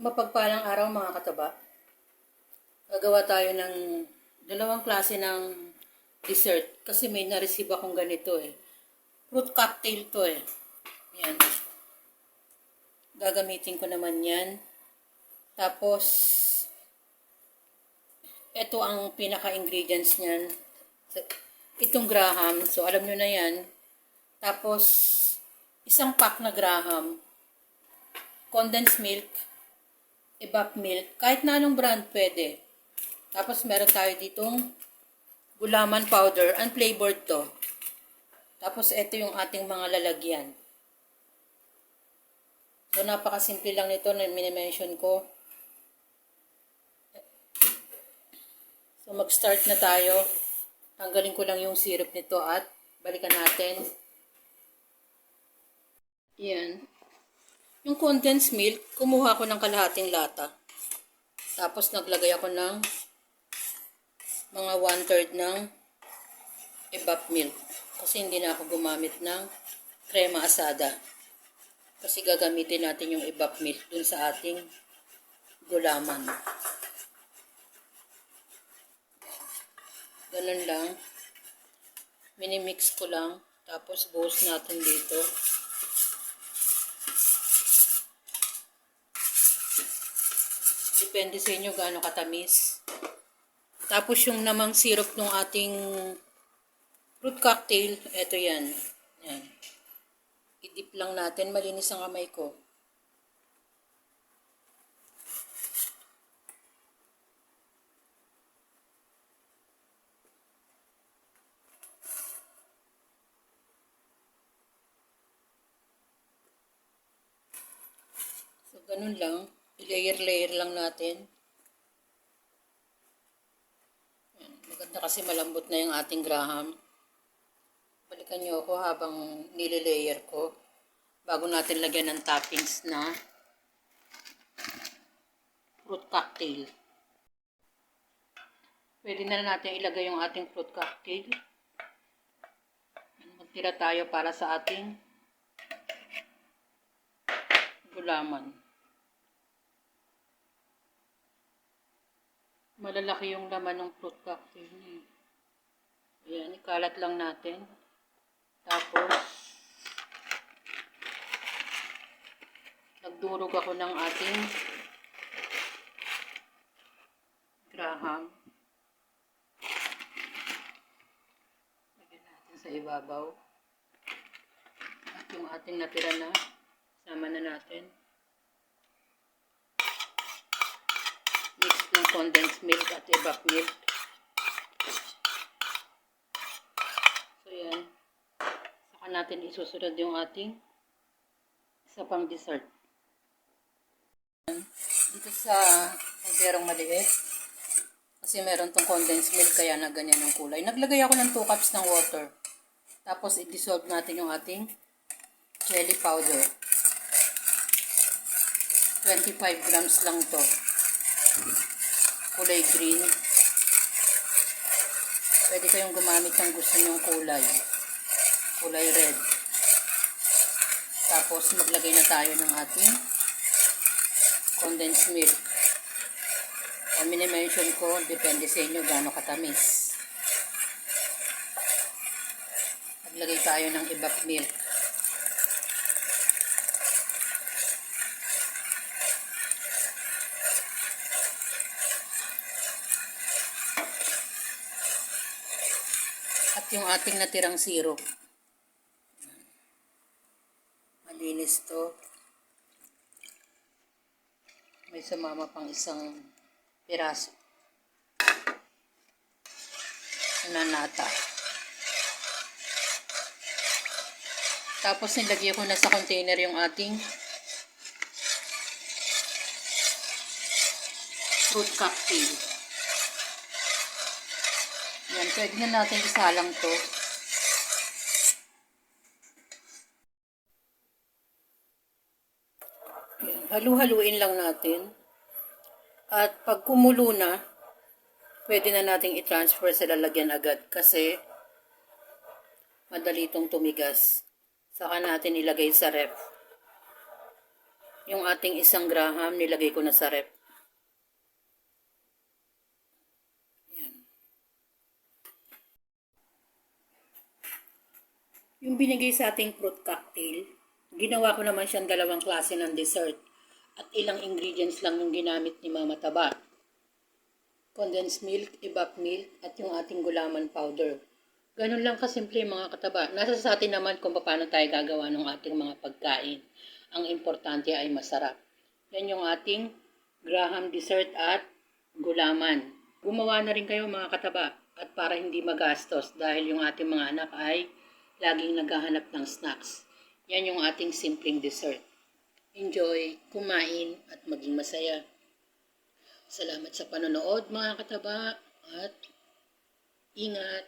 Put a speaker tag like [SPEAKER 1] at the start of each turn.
[SPEAKER 1] Mapagpalang araw mga kataba. Gagawa tayo ng dalawang klase ng dessert kasi may na-receive akong ganito eh. Fruit cocktail to eh. Yan. Gagamitin ko naman yan. Tapos, ito ang pinaka-ingredients niyan. Itong graham. So, alam nyo na yan. Tapos, isang pack na graham. Condensed milk. Evap milk. Kahit na anong brand pwede. Tapos meron tayo ditong gulaman powder. Unflavored to. Tapos ito yung ating mga lalagyan. So napakasimple lang nito na minimension ko. So mag-start na tayo. Tanggalin ko lang yung syrup nito at balikan natin. Yan. Yung condensed milk, kumuha ko ng kalahating lata. Tapos naglagay ako ng mga 1/3 ng evap milk. Kasi hindi na ako gumamit ng crema asada. Kasi gagamitin natin yung evap milk dun sa ating gulaman. Ganun lang. Minimix ko lang. Tapos buhos natin dito. Depende sa inyo gaano katamis. Tapos yung namang syrup ng ating fruit cocktail, eto yan. Yan. I-dip lang natin, malinis ang kamay ko. So, ganun lang. I-layer-layer lang natin. Yan. Maganda kasi malambot na yung ating graham. Balikan nyo ako habang nililayer ko. Bago natin lagyan ng toppings na fruit cocktail. Pwede na natin ilagay yung ating fruit cocktail. Magtira tayo para sa ating gulaman. Malalaki yung laman ng fruit cocktail niya. Ayan, ikalat lang natin. Tapos, nagdurog ako ng ating graham. Lagyan natin sa ibabaw. At yung ating natira na, sama na natin. Mix ng condensed milk at evap milk. So yan. Saka natin isusunod yung ating isa pang dessert. Dito sa kalderong maliit. Kasi meron tong condensed milk kaya na ganyan yung kulay. Naglagay ako ng 2 cups ng water. Tapos i-dissolve natin yung ating jelly powder. 25 grams lang to. Kulay green. Pwede kayong gumamit ng gusto nyong kulay. Kulay red. Tapos maglagay na tayo ng ating condensed milk. O mini-mention ko, depende sa inyo gaano katamis. Maglagay tayo ng evap milk. At yung ating natirang syrup. Malinis to. May sumama pang isang piraso. Nanata. Tapos nilagay ko na sa container yung ating fruit cocktail. Yan, pwede na natin isalang to. Yan, halu-haluin lang natin. At pag kumulo na, pwede na nating i-transfer sa lalagyan agad kasi madali itong tumigas. Saka natin ilagay sa ref. Yung ating 1 graham, nilagay ko na sa rep. Yan. Yung binigay sa ating fruit cocktail, ginawa ko naman siyang 2 klase ng dessert. At ilang ingredients lang yung ginamit ni Mama Taba. Condensed milk, evap milk, at yung ating gulaman powder. Ganun lang kasimple mga kataba. Nasa sa atin naman kung paano tayo gagawa ng ating mga pagkain. Ang importante ay masarap. Yan yung ating graham dessert at gulaman. Gumawa na rin kayo mga kataba. At para hindi magastos dahil yung ating mga anak ay laging naghahanap ng snacks. Yan yung ating simpleng dessert. Enjoy, kumain at maging masaya. Salamat sa panonood mga kataba at ingat.